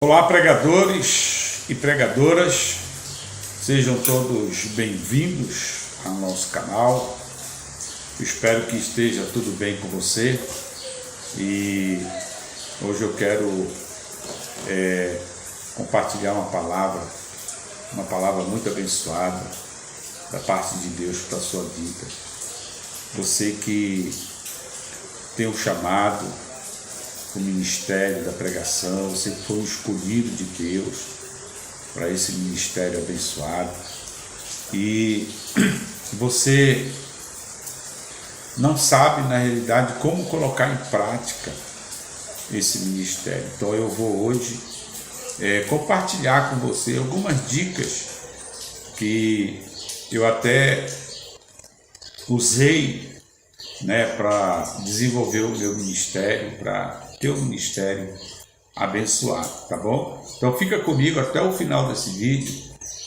Olá, pregadores e pregadoras, sejam todos bem-vindos ao nosso canal. Espero que esteja tudo bem com você e hoje eu quero compartilhar uma palavra muito abençoada da parte de Deus para a sua vida. Você que tem o chamado, o ministério da pregação, você foi escolhido de Deus para esse ministério abençoado e você não sabe na realidade como colocar em prática esse ministério. Então eu vou hoje compartilhar com você algumas dicas que eu até usei para desenvolver o meu ministério, para ter um ministério abençoado, tá bom? Então fica comigo até o final desse vídeo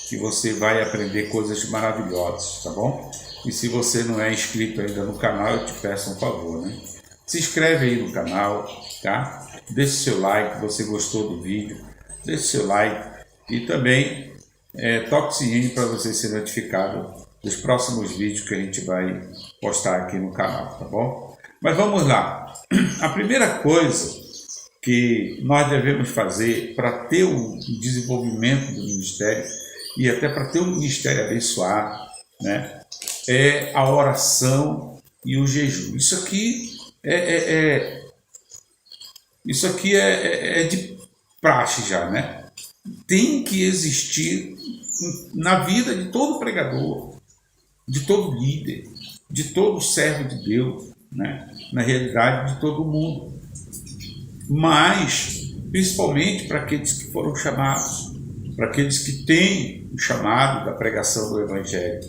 que você vai aprender coisas maravilhosas, tá bom? E se você não é inscrito ainda no canal, eu te peço um favor, Se inscreve aí no canal, tá? Deixe seu like, se você gostou do vídeo, deixe seu like e também toque o sininho para você ser notificado dos próximos vídeos que a gente vai postar aqui no canal, tá bom? Mas vamos lá. A primeira coisa que nós devemos fazer para ter o desenvolvimento do ministério e até para ter um ministério abençoado, é a oração e o jejum. Isso aqui é de praxe já, Tem que existir na vida de todo pregador, de todo líder, de todo servo de Deus, na realidade de todo mundo, mas principalmente para aqueles que foram chamados, para aqueles que têm o chamado da pregação do Evangelho.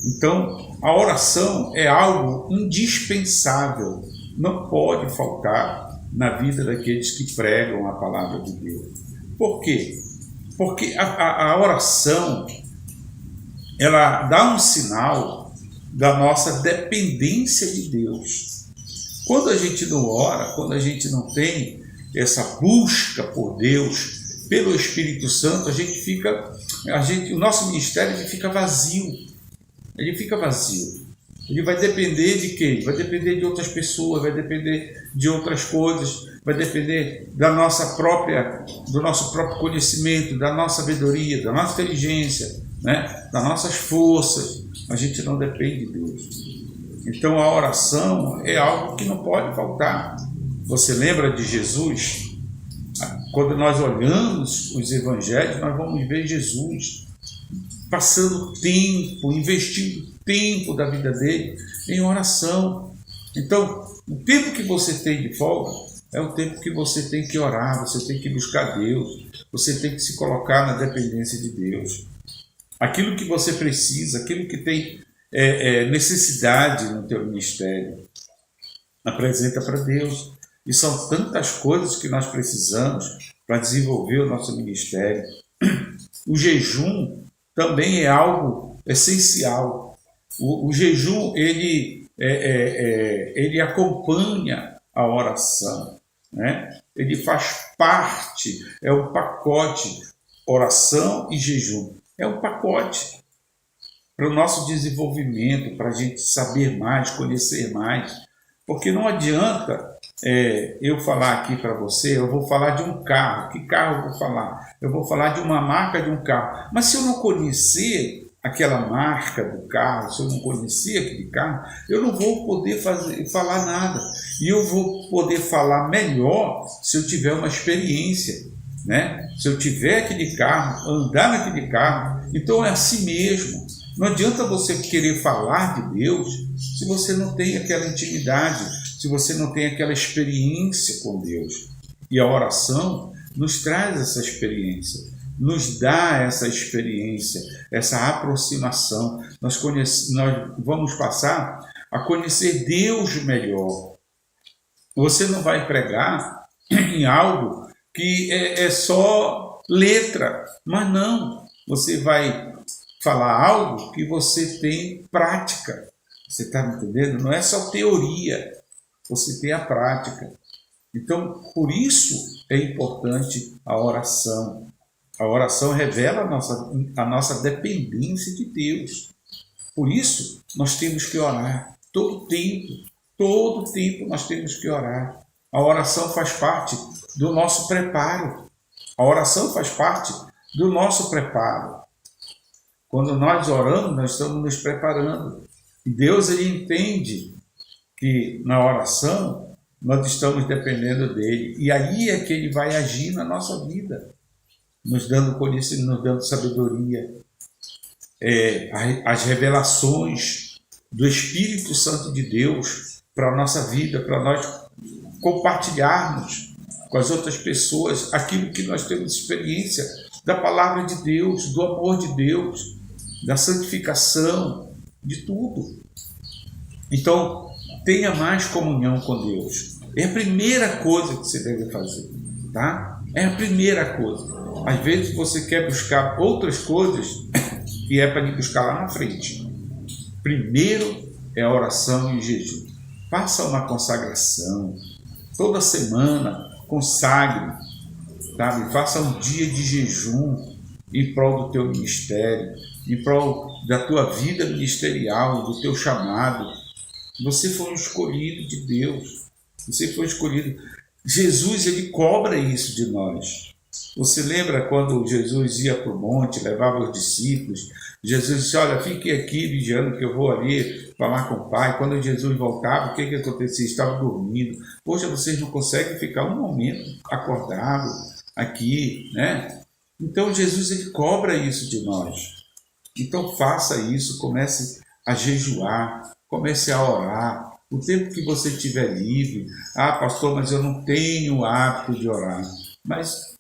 Então, a oração é algo indispensável, não pode faltar na vida daqueles que pregam a palavra de Deus. Por quê? Porque a oração, ela dá um sinal da nossa dependência de Deus. Quando a gente não ora, quando a gente não tem essa busca por Deus, pelo Espírito Santo, o nosso ministério fica vazio. Ele fica vazio. Ele vai depender de quem? Vai depender de outras pessoas, vai depender de outras coisas, vai depender do nosso próprio conhecimento, da nossa sabedoria, da nossa inteligência, das nossas forças. A gente não depende de Deus. Então a oração é algo que não pode faltar. Você lembra de Jesus? Quando nós olhamos os evangelhos, nós vamos ver Jesus passando tempo, investindo tempo da vida dele em oração. Então, o tempo que você tem de folga é o tempo que você tem que orar, você tem que buscar Deus, você tem que se colocar na dependência de Deus. Aquilo que você precisa, aquilo que tem necessidade no teu ministério, apresenta para Deus. E são tantas coisas que nós precisamos para desenvolver o nosso ministério. O jejum também é algo essencial. O jejum, ele acompanha a oração, Ele faz parte, é um pacote, oração e jejum. É um pacote para o nosso desenvolvimento, para a gente saber mais, conhecer mais. Porque não adianta eu falar aqui para você, eu vou falar de um carro. Que carro eu vou falar? Eu vou falar de uma marca de um carro. Mas se eu não conhecer aquela marca do carro, se eu não conhecer aquele carro, eu não vou poder falar nada. E eu vou poder falar melhor se eu tiver uma experiência, Se eu tiver aquele carro, andar naquele carro. Então é assim mesmo. Não adianta você querer falar de Deus se você não tem aquela intimidade, se você não tem aquela experiência com Deus. E a oração nos traz essa experiência, nos dá essa experiência, essa aproximação. Nós vamos passar a conhecer Deus melhor. Você não vai pregar em algo que é só letra, mas não. Você vai falar algo que você tem prática. Você está me entendendo? Não é só teoria, você tem a prática. Então, por isso é importante a oração. A oração revela a nossa dependência de Deus. Por isso, nós temos que orar todo tempo nós temos que orar. A oração faz parte do nosso preparo. A oração faz parte do nosso preparo. Quando nós oramos, nós estamos nos preparando. E Deus, ele entende que na oração nós estamos dependendo dele. E aí é que ele vai agir na nossa vida, nos dando conhecimento, nos dando sabedoria. As revelações do Espírito Santo de Deus para a nossa vida, para nós compartilharmos com as outras pessoas aquilo que nós temos experiência da palavra de Deus, do amor de Deus, da santificação, de tudo. Então, tenha mais comunhão com Deus. É a primeira coisa que você deve fazer, tá? É a primeira coisa. Às vezes você quer buscar outras coisas e é para ir buscar lá na frente. Primeiro é a oração e o jejum. Faça uma consagração. Toda semana consagre, sabe? Faça um dia de jejum em prol do teu ministério, em prol da tua vida ministerial, do teu chamado. Você foi um escolhido de Deus. Você foi escolhido. Jesus, ele cobra isso de nós. Você lembra quando Jesus ia para o monte, levava os discípulos? Jesus disse, olha, fique aqui vigiando que eu vou ali falar com o Pai. Quando Jesus voltava, o que acontecia? Estava dormindo. Poxa, vocês não conseguem ficar um momento acordado aqui, né? Então Jesus, ele cobra isso de nós. Então faça isso, comece a jejuar, comece a orar. O tempo que você estiver livre, pastor, mas eu não tenho o hábito de orar. Mas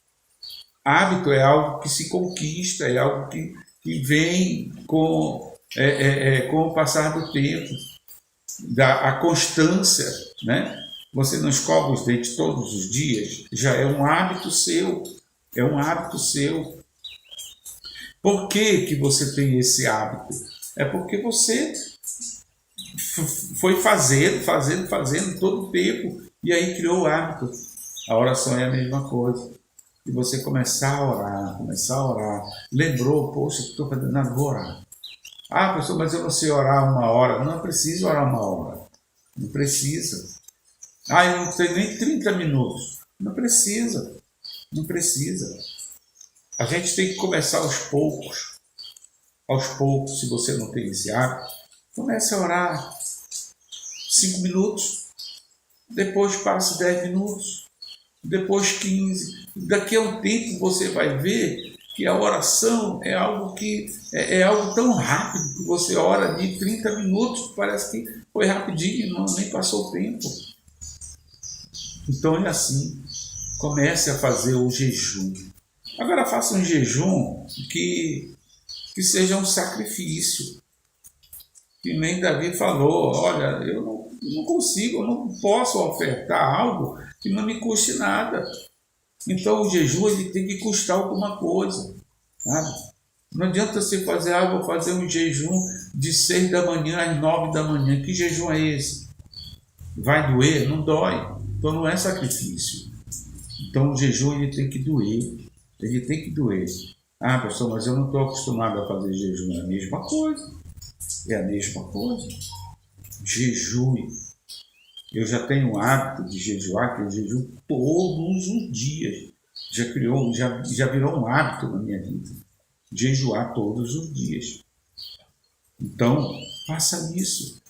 hábito é algo que se conquista, é algo que vem com o passar do tempo, a constância, né? Você não escova os dentes todos os dias, já é um hábito seu, é um hábito seu. Por que você tem esse hábito? É porque você foi fazendo todo o tempo, e aí criou o hábito. A oração é a mesma coisa. E você começar a orar, lembrou, poxa, estou fazendo nada, vou orar. Pastor, mas eu não sei orar 1 hora. Não precisa orar 1 hora. Não precisa. Eu não tenho nem 30 minutos. Não precisa. Não precisa. A gente tem que começar aos poucos. Aos poucos, se você não tem esse hábito, comece a orar 5 minutos. Depois passe 10 minutos. Depois 15. Daqui a um tempo você vai ver que a oração é algo que é algo tão rápido que você ora de 30 minutos, parece que foi rapidinho, nem passou o tempo. Então é assim, comece a fazer o jejum. Agora faça um jejum que seja um sacrifício. Que nem Davi falou, olha, eu não consigo, eu não posso ofertar algo que não me custe nada. Então o jejum, ele tem que custar alguma coisa, sabe? Não adianta você fazer, vou fazer um jejum de 6 da manhã às 9 da manhã. Que jejum é esse? Vai doer? Não dói. Então não é sacrifício. Então o jejum, ele tem que doer. Ele tem que doer. Pastor, mas eu não estou acostumado a fazer jejum. É a mesma coisa. É a mesma coisa. Jejue. Eu já tenho o hábito de jejuar, que eu jejuo todos os dias. Já virou um hábito na minha vida. Jejuar todos os dias. Então, faça isso.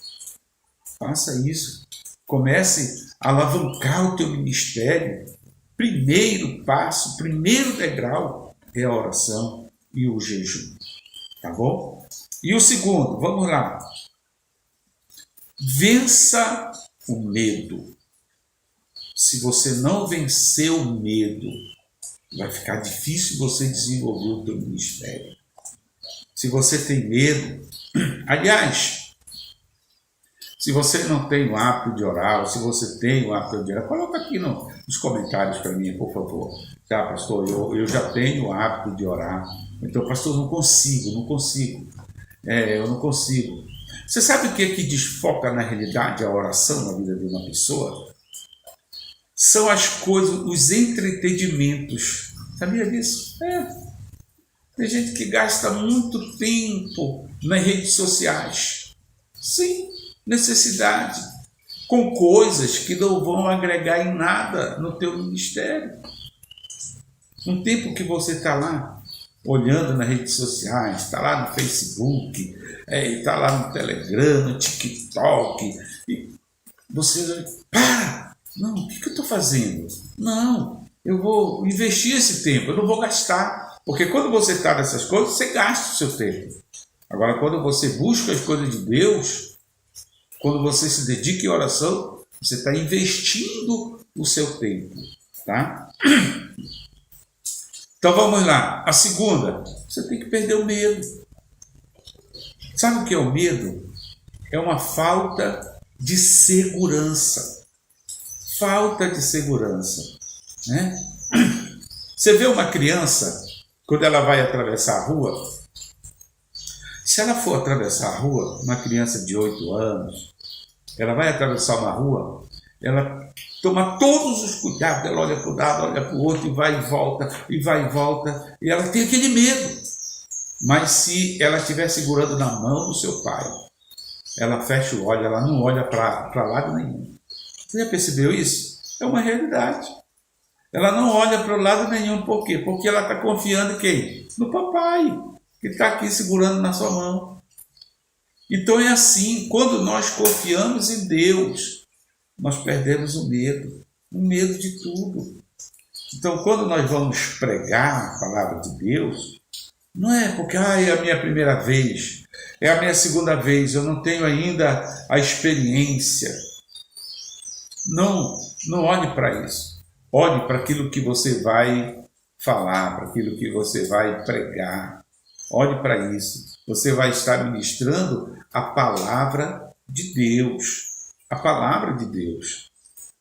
Faça isso. Comece a alavancar o teu ministério. Primeiro passo, primeiro degrau é a oração e o jejum. Tá bom? E o segundo, vamos lá. Vença o medo. Se você não vencer o medo, vai ficar difícil você desenvolver o teu ministério. Se você tem medo, aliás, se você não tem o hábito de orar, ou se você tem o hábito de orar, coloca aqui nos comentários para mim, por favor. Tá, pastor, eu já tenho o hábito de orar. Então, pastor, eu não consigo. Eu não consigo. Você sabe o que desfoca na realidade a oração na vida de uma pessoa? são as coisas, os entretenimentos. Sabia disso? Tem gente que gasta muito tempo nas redes sociais, sem necessidade, com coisas que não vão agregar em nada no teu ministério. Um tempo que você está lá, olhando nas redes sociais, está lá no Facebook, está lá no Telegram, no TikTok, e você para! Não, o que eu estou fazendo? Não, eu vou investir esse tempo, eu não vou gastar. Porque quando você está nessas coisas, você gasta o seu tempo. Agora, quando você busca as coisas de Deus, quando você se dedica em oração, você está investindo o seu tempo. Tá? Então vamos lá. A segunda, você tem que perder o medo. Sabe o que é o medo? É uma falta de segurança. Falta de segurança. Né? Você vê uma criança, quando ela vai atravessar a rua, se ela for atravessar a rua, uma criança de 8 anos, ela vai atravessar uma rua, ela toma todos os cuidados, ela olha para um lado, olha para o outro, e vai e volta, e vai e volta, e ela tem aquele medo. Mas se ela estiver segurando na mão do seu pai, ela fecha o olho, ela não olha para lado nenhum. Você já percebeu isso? É uma realidade. Ela não olha para o lado nenhum, por quê? Porque ela está confiando em quem? No papai, que está aqui segurando na sua mão. Então é assim, quando nós confiamos em Deus, nós perdemos o medo de tudo. Então quando nós vamos pregar a palavra de Deus, não é porque é a minha primeira vez, é a minha segunda vez, eu não tenho ainda a experiência. Não olhe para isso. Olhe para aquilo que você vai falar, para aquilo que você vai pregar. Olhe para isso. Você vai estar ministrando a palavra de Deus. A palavra de Deus.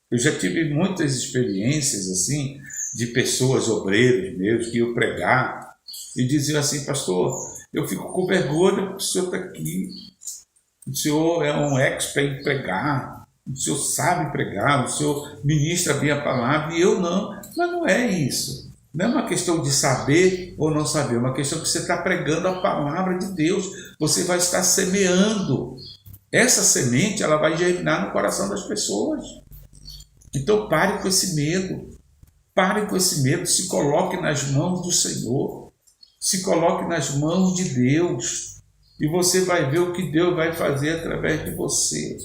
Eu já tive muitas experiências assim, de pessoas, obreiros meus, que iam pregar e diziam assim: pastor, eu fico com vergonha porque o senhor está aqui. O senhor é um expert em pregar. O senhor sabe pregar, o senhor ministra bem a palavra, e eu não. Mas não é isso. Não é uma questão de saber ou não saber, é uma questão que você está pregando a palavra de Deus. Você vai estar semeando. Essa semente, ela vai germinar no coração das pessoas. Então pare com esse medo. Pare com esse medo, se coloque nas mãos do Senhor. Se coloque nas mãos de Deus. E você vai ver o que Deus vai fazer através de você.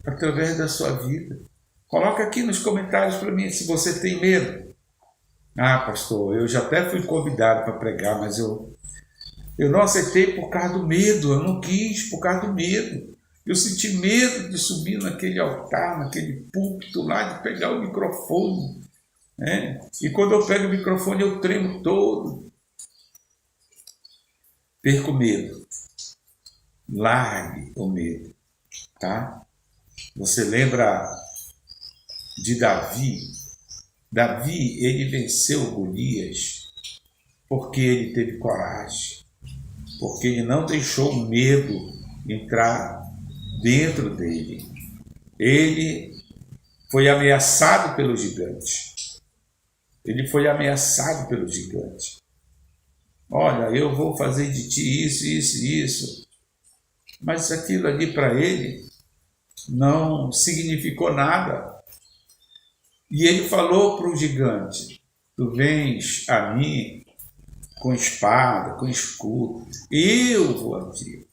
Através da sua vida. Coloca aqui nos comentários para mim se você tem medo. Ah, pastor, eu já até fui convidado para pregar, mas eu não aceitei por causa do medo, eu não quis por causa do medo. Eu senti medo de subir naquele altar, naquele púlpito lá, de pegar o microfone. Né? E quando eu pego o microfone, eu tremo todo. Perca o medo. Largue o medo. Tá? Você lembra de Davi? Davi, ele venceu Golias porque ele teve coragem, porque ele não deixou o medo entrar dentro dele. Ele foi ameaçado pelo gigante. Ele foi ameaçado pelo gigante. Olha, eu vou fazer de ti isso, isso e isso. Mas aquilo ali para ele não significou nada. E ele falou para o gigante: tu vens a mim com espada, com escudo, eu vou a ti,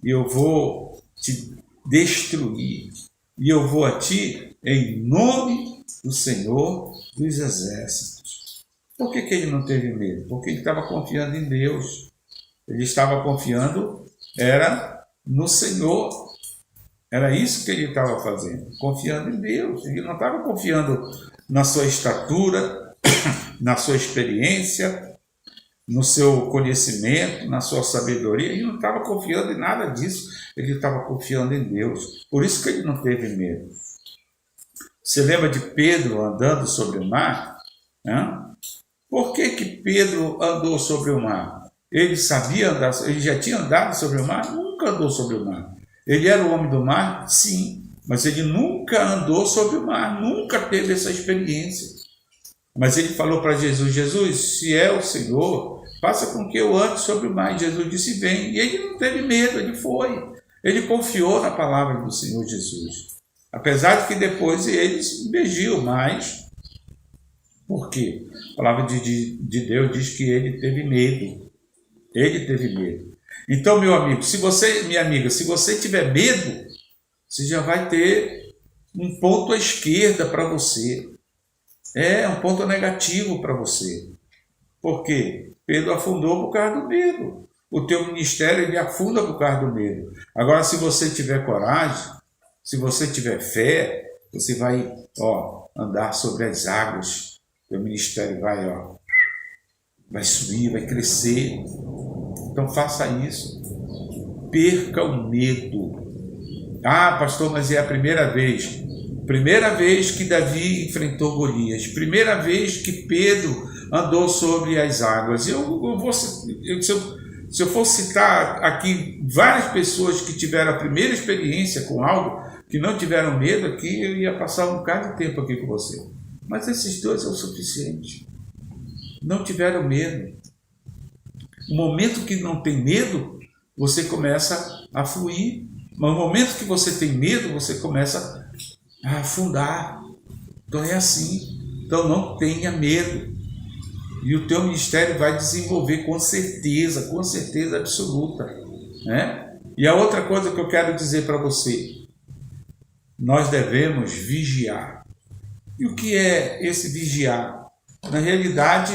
e eu vou te destruir, e eu vou a ti em nome do Senhor dos Exércitos. Por que ele não teve medo? Porque ele estava confiando em Deus. Ele estava confiando, era no Senhor. Era isso que ele estava fazendo, confiando em Deus. Ele não estava confiando na sua estatura, na sua experiência, no seu conhecimento, na sua sabedoria. Ele não estava confiando em nada disso. Ele estava confiando em Deus. Por isso que ele não teve medo. Você lembra de Pedro andando sobre o mar? Por que Pedro andou sobre o mar? Ele sabia andar, ele já tinha andado sobre o mar? Nunca andou sobre o mar. Ele era o homem do mar? Sim. mas ele nunca andou sobre o mar, nunca teve essa experiência. Mas ele falou para Jesus: Jesus, se é o Senhor, faça com que eu ande sobre o mar. E Jesus disse: vem. E ele não teve medo, ele foi. Ele confiou na palavra do Senhor Jesus. Apesar de que depois ele emergiu mais. Por quê? A palavra de Deus diz que ele teve medo. Ele teve medo. Então, meu amigo, minha amiga, se você tiver medo, você já vai ter um ponto à esquerda para você. É um ponto negativo para você. Por quê? Pedro afundou por causa do medo. O teu ministério ele afunda por causa do medo. Agora, se você tiver coragem, se você tiver fé, você vai andar sobre as águas. Teu ministério vai subir, vai crescer. Então faça isso. Perca o medo. Ah, pastor, mas é a primeira vez. Primeira vez que Davi enfrentou Golias. Primeira vez que Pedro andou sobre as águas. Se eu for citar aqui várias pessoas que tiveram a primeira experiência com algo, que não tiveram medo aqui, eu ia passar um bocado de tempo aqui com você. Mas esses dois é o suficiente. Não tiveram medo. No momento que não tem medo, você começa a fluir. Mas no momento que você tem medo, você começa a afundar. Então é assim. Então não tenha medo. E o teu ministério vai desenvolver com certeza absoluta. Né? E a outra coisa que eu quero dizer para você, nós devemos vigiar. E o que é esse vigiar? Na realidade,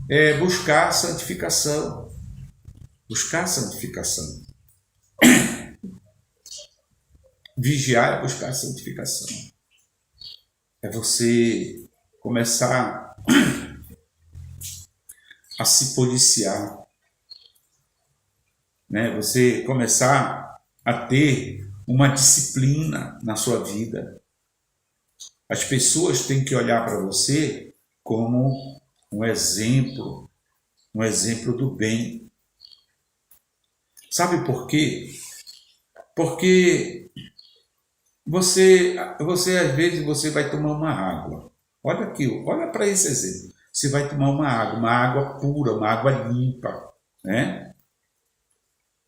é buscar a santificação. Buscar a santificação. Vigiar é buscar a santificação. É você começar a se policiar. Né? Você começar a ter uma disciplina na sua vida. As pessoas têm que olhar para você como um exemplo do bem. Sabe por quê? Porque você às vezes você vai tomar uma água. Olha aqui, olha para esse exemplo. Você vai tomar uma água pura, uma água limpa, né?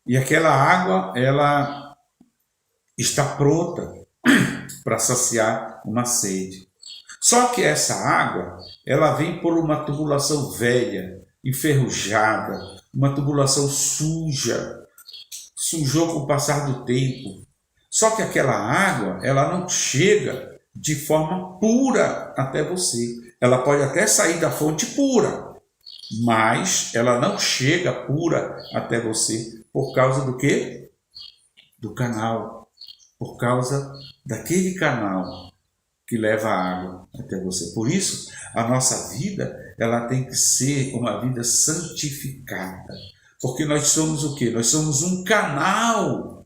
E aquela água, ela está pronta para saciar uma sede. Só que essa água, ela vem por uma tubulação velha, enferrujada, uma tubulação suja, sujou com o passar do tempo. Só que aquela água, ela não chega de forma pura até você. Ela pode até sair da fonte pura, mas ela não chega pura até você por causa do quê? Do canal. Por causa daquele canal que leva a água até você. Por isso, a nossa vida, ela tem que ser uma vida santificada. Porque nós somos o quê? Nós somos um canal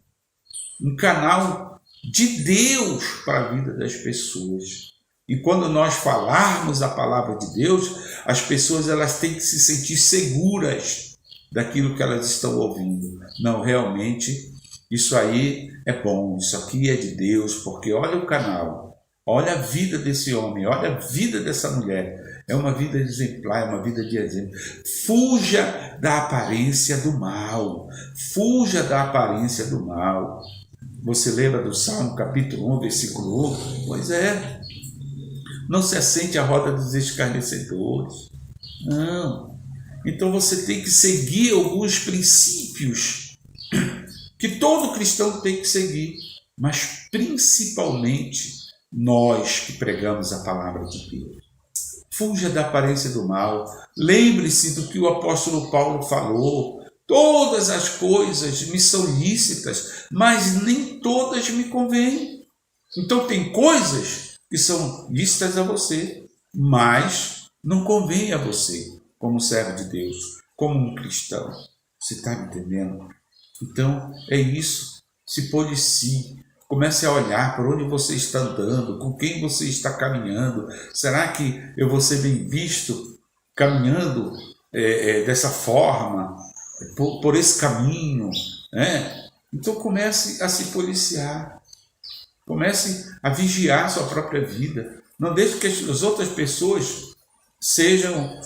de Deus para a vida das pessoas. E quando nós falarmos a palavra de Deus, as pessoas elas têm que se sentir seguras daquilo que elas estão ouvindo. Não, realmente, isso aí é bom, isso aqui é de Deus, porque olha o canal, olha a vida desse homem, olha a vida dessa mulher. É uma vida exemplar, é uma vida de exemplo. Fuja da aparência do mal. Fuja da aparência do mal. Você lembra do Salmo capítulo 1, versículo 1? Pois é. Não se assente à roda dos escarnecedores. Não. Então você tem que seguir alguns princípios que todo cristão tem que seguir, mas principalmente nós que pregamos a palavra de Deus. Fuja da aparência do mal. Lembre-se do que o apóstolo Paulo falou. Todas as coisas me são lícitas, mas nem todas me convêm. Então tem coisas que são lícitas a você, mas não convém a você, como servo de Deus, como um cristão. Você está me entendendo? Então é isso. Se policie. Comece a olhar por onde você está andando, com quem você está caminhando. Será que eu vou ser bem visto caminhando dessa forma, por esse caminho? Né? Então comece a se policiar. Comece a vigiar sua própria vida. Não deixe que as outras pessoas estejam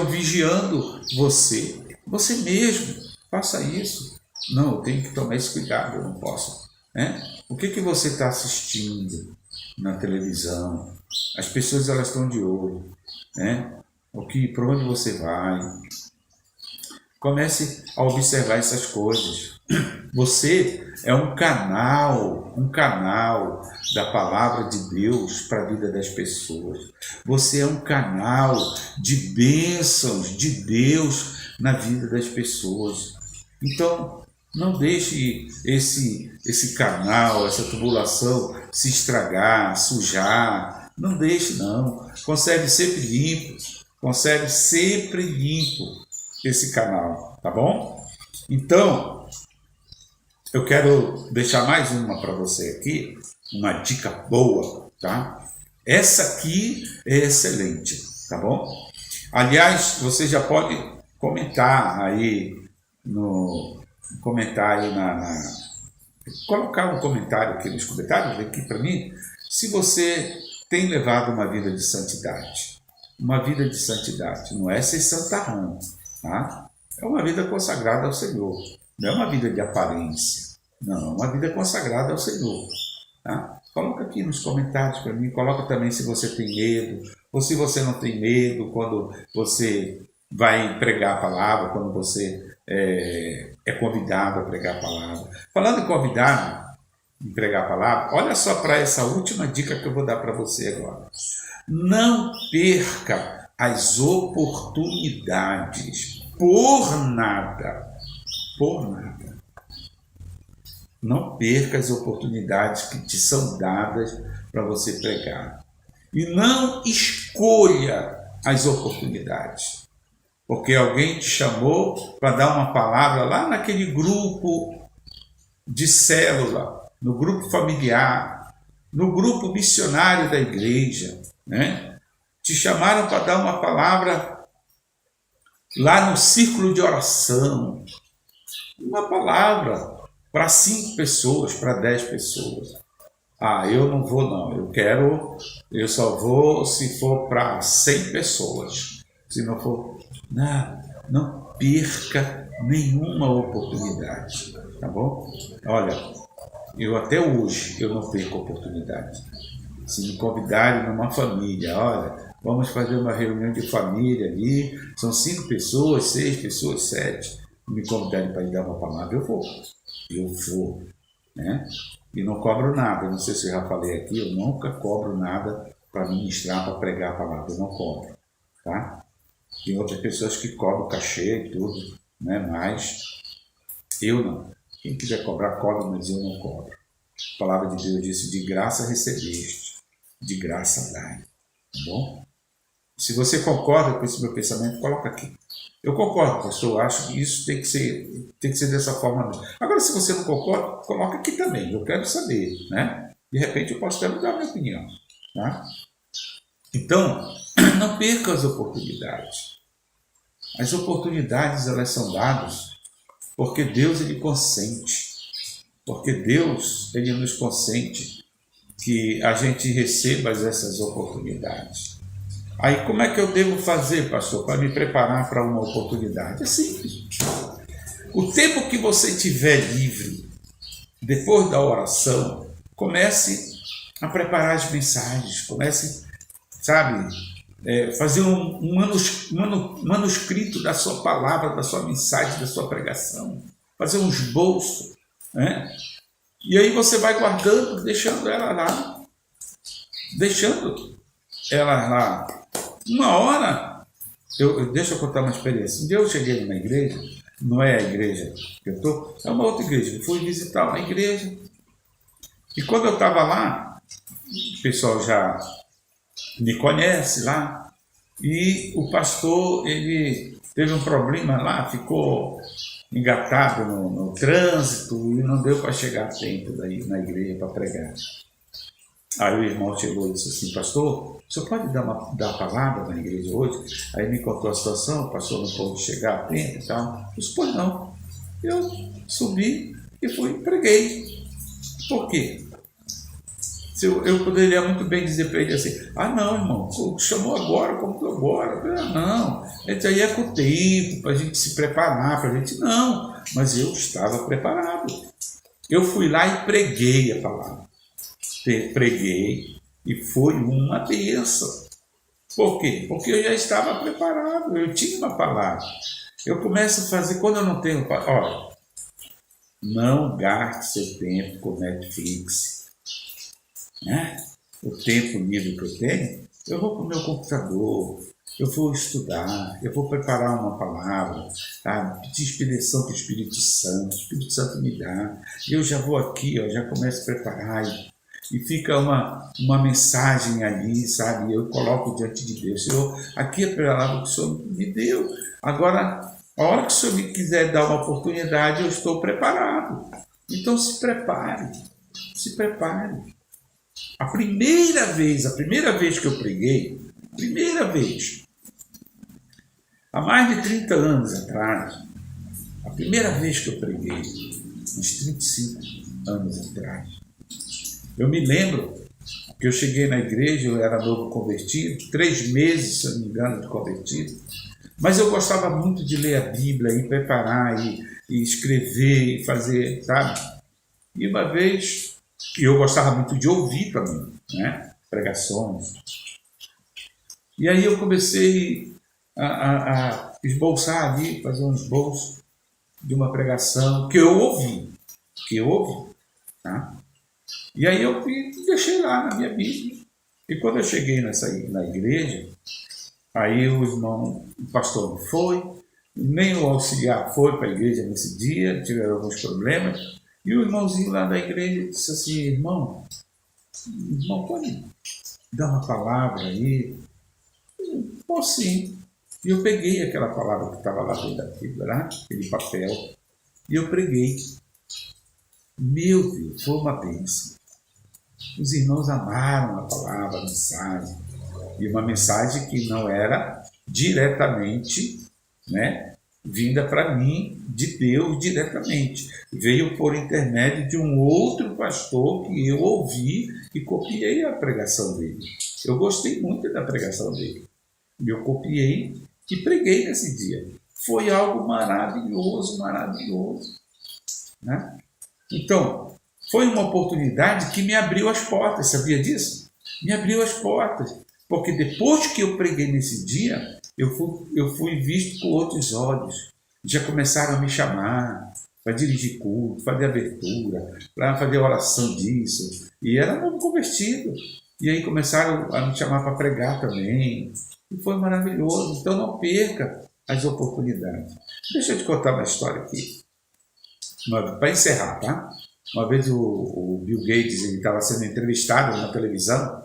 vigiando você. Você mesmo, faça isso. Não, eu tenho que tomar esse cuidado, eu não posso. O que você está assistindo na televisão? As pessoas elas estão de olho. Para onde você vai? Comece a observar essas coisas. Você é um canal da palavra de Deus para a vida das pessoas. Você é um canal de bênçãos de Deus na vida das pessoas. Então, não deixe esse canal, essa tubulação se estragar, sujar. Não deixe, não. Conserve sempre limpo esse canal, tá bom? Então, eu quero deixar mais uma para você aqui, uma dica boa, tá? Essa aqui é excelente, tá bom? Aliás, você já pode comentar aí colocar um comentário aqui nos comentários, aqui para mim, se você tem levado uma vida de santidade. Uma vida de santidade, não é ser santarrão, tá? É uma vida consagrada ao Senhor, não é uma vida de aparência, não, é uma vida consagrada ao Senhor, tá? Coloca aqui nos comentários para mim, coloca também se você tem medo, ou se você não tem medo quando você vai pregar a palavra, quando você é convidado a pregar a palavra. Falando em convidado a pregar a palavra, olha só para essa última dica que eu vou dar para você agora. Não perca as oportunidades por nada. Não perca as oportunidades que te são dadas para você pregar. E não escolha as oportunidades. Porque alguém te chamou para dar uma palavra lá naquele grupo de célula, no grupo familiar, no grupo missionário da igreja, Te chamaram para dar uma palavra lá no círculo de oração. Uma palavra para 5 pessoas, para 10 pessoas. Eu não vou não, eu só vou se for para 100 pessoas. Se não for, não perca nenhuma oportunidade, tá bom? Olha, eu até hoje eu não perco oportunidade. Se me convidarem numa família, olha, vamos fazer uma reunião de família ali, são 5 pessoas, 6 pessoas, 7, me convidarem para ir dar uma palavra, eu vou, E não cobro nada, não sei se eu já falei aqui, eu nunca cobro nada para ministrar, para pregar a palavra, eu não cobro, tá? Tem outras pessoas que cobram cachê e tudo, mas eu não. Quem quiser cobrar, cobra, mas eu não cobro. A palavra de Deus disse, de graça recebeste, de graça dai, tá bom? Se você concorda com esse meu pensamento, coloca aqui. Eu concordo, pastor, eu acho que isso tem que ser dessa forma mesmo. Agora, se você não concorda, coloca aqui também, eu quero saber, De repente eu posso até mudar a minha opinião, tá? Então, não perca as oportunidades. As oportunidades, elas são dadas porque Deus, Ele consente. Porque Deus, Ele nos consente que a gente receba essas oportunidades. Aí, como é que eu devo fazer, pastor, para me preparar para uma oportunidade? É simples. O tempo que você tiver livre, depois da oração, comece a preparar as mensagens, comece, fazer um manuscrito da sua palavra, da sua mensagem, da sua pregação, fazer um esboço, E aí você vai guardando, deixando ela lá. Uma hora, deixa eu contar uma experiência. Um dia eu cheguei numa igreja, não é a igreja que eu estou, é uma outra igreja. Eu fui visitar uma igreja. E quando eu estava lá, o pessoal já me conhece lá, e o pastor, ele teve um problema lá, ficou engatado no trânsito e não deu para chegar a tempo daí na igreja para pregar. Aí o irmão chegou e disse assim, pastor, o senhor pode dar a palavra na igreja hoje? Aí me contou a situação, o pastor não pôde chegar a tempo e tal. Eu disse, pois não. Eu subi e fui e preguei. Por quê? Eu poderia muito bem dizer para ele assim, não, irmão, chamou agora, como agora? Não, isso aí é com o tempo, para a gente se preparar, para a gente... Não, mas eu estava preparado. Eu fui lá e preguei a palavra. Preguei e foi uma bênção. Por quê? Porque eu já estava preparado, eu tinha uma palavra. Eu começo a fazer, quando eu não tenho palavra, olha, não gaste seu tempo com Netflix. Né? O tempo livre que eu tenho, eu vou para o meu computador, eu vou estudar, eu vou preparar uma palavra, tá? Pedir inspiração para o Espírito Santo me dá, eu já vou aqui, já começo a preparar, e fica uma mensagem ali, sabe? Eu coloco diante de Deus, Senhor, aqui é a palavra que o Senhor me deu, agora, a hora que o Senhor me quiser dar uma oportunidade, eu estou preparado. Então se prepare. A primeira vez que eu preguei, há mais de 30 anos atrás, a primeira vez que eu preguei, uns 35 anos atrás, eu me lembro que eu cheguei na igreja, eu era novo convertido, 3 meses, se eu não me engano, de convertido, mas eu gostava muito de ler a Bíblia, e preparar, e escrever, e fazer, sabe? E uma vez... E eu gostava muito de ouvir também, né? Pregações. E aí eu comecei a esboçar ali, fazer um esboço de uma pregação que eu ouvi. Tá? E aí eu deixei lá na minha Bíblia. E quando eu cheguei na igreja, aí o pastor não foi, nem o auxiliar foi para a igreja nesse dia, tiveram alguns problemas. E o irmãozinho lá da igreja disse assim, irmão, pode dar uma palavra aí? Pô, sim. E eu peguei aquela palavra que estava lá dentro da Bíblia, né? Aquele papel, e eu preguei. Meu Deus, foi uma bênção. Os irmãos amaram a palavra, a mensagem. E uma mensagem que não era diretamente, né, vinda para mim de Deus diretamente. Veio por intermédio de um outro pastor que eu ouvi e copiei a pregação dele. Eu gostei muito da pregação dele. Eu copiei e preguei nesse dia. Foi algo maravilhoso, né? Então, foi uma oportunidade que me abriu as portas, sabia disso? Me abriu as portas, porque depois que eu preguei nesse dia, eu fui visto com outros olhos. Já começaram a me chamar para dirigir culto, fazer abertura, para fazer oração disso. E era novo convertido. E aí começaram a me chamar para pregar também. E foi maravilhoso. Então não perca as oportunidades. Deixa eu te contar uma história aqui. Para encerrar, tá? Uma vez o Bill Gates estava sendo entrevistado na televisão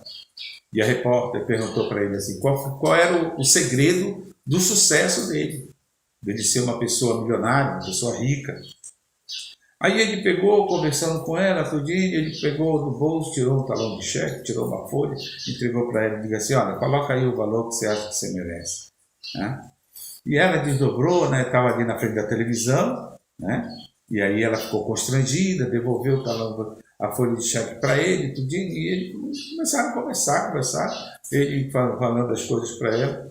e a repórter perguntou para ele assim, qual era o segredo do sucesso dele, de ser uma pessoa milionária, uma pessoa rica. Aí ele pegou, conversando com ela, tudinho, ele pegou do bolso, tirou um talão de cheque, tirou uma folha, entregou para ela e disse assim, olha, coloca aí o valor que você acha que você merece. Né? E ela desdobrou, né, estava ali na frente da televisão, né? E aí ela ficou constrangida, devolveu o talão, a folha de cheque para ele, tudinho, e eles começaram a conversar, ele falando as coisas para ela.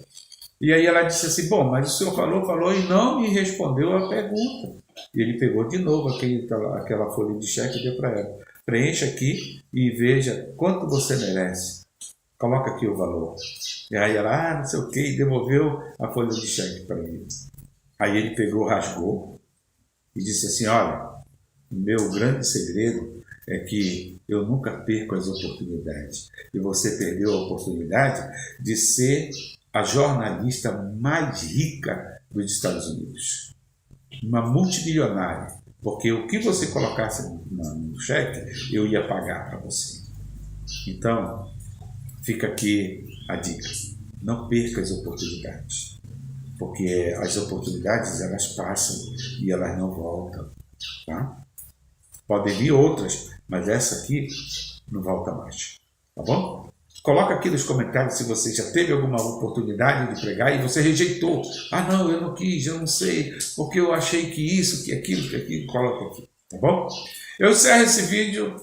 E aí ela disse assim, bom, mas o senhor falou e não me respondeu a pergunta. E ele pegou de novo aquela folha de cheque e deu para ela. Preencha aqui e veja quanto você merece. Coloca aqui o valor. E aí ela, não sei o que, e devolveu a folha de cheque para ele. Aí ele pegou, rasgou e disse assim, olha, o meu grande segredo é que eu nunca perco as oportunidades. E você perdeu a oportunidade de ser a jornalista mais rica dos Estados Unidos. Uma multimilionária. Porque o que você colocasse no cheque, eu ia pagar para você. Então, fica aqui a dica. Não perca as oportunidades. Porque as oportunidades, elas passam e elas não voltam. Tá? Podem vir outras, mas essa aqui não volta mais. Tá bom? Coloca aqui nos comentários se você já teve alguma oportunidade de pregar e você rejeitou. Ah, não, eu não quis, eu não sei, porque eu achei que isso, que aquilo, coloca aqui. Tá bom? Eu encerro esse vídeo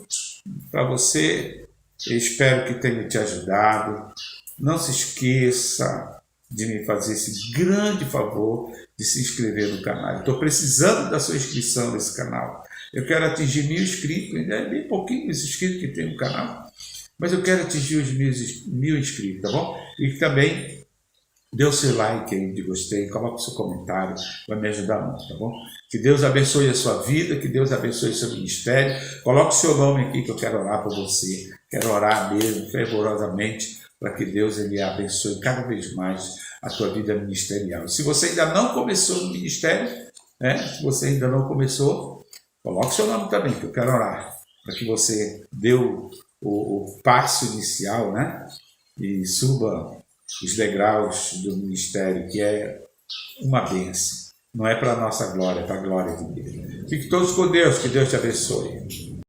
para você. Eu espero que tenha te ajudado. Não se esqueça de me fazer esse grande favor de se inscrever no canal. Estou precisando da sua inscrição nesse canal. Eu quero atingir 1000 inscritos, ainda é bem pouquinho os inscritos que tem no canal, mas eu quero atingir os 1000 inscritos, tá bom? E também dê o seu like aí de gostei, coloque o seu comentário, vai me ajudar muito, tá bom? Que Deus abençoe a sua vida, que Deus abençoe o seu ministério. Coloque o seu nome aqui que eu quero orar por você. Quero orar mesmo, fervorosamente, para que Deus ele abençoe cada vez mais a tua vida ministerial. Se você ainda não começou no ministério, se você ainda não começou, coloque o seu nome também, que eu quero orar, para que você dê o passo inicial, e suba os degraus do ministério, que é uma bênção. Não é para a nossa glória, é para a glória de Deus. Fique todos com Deus, que Deus te abençoe.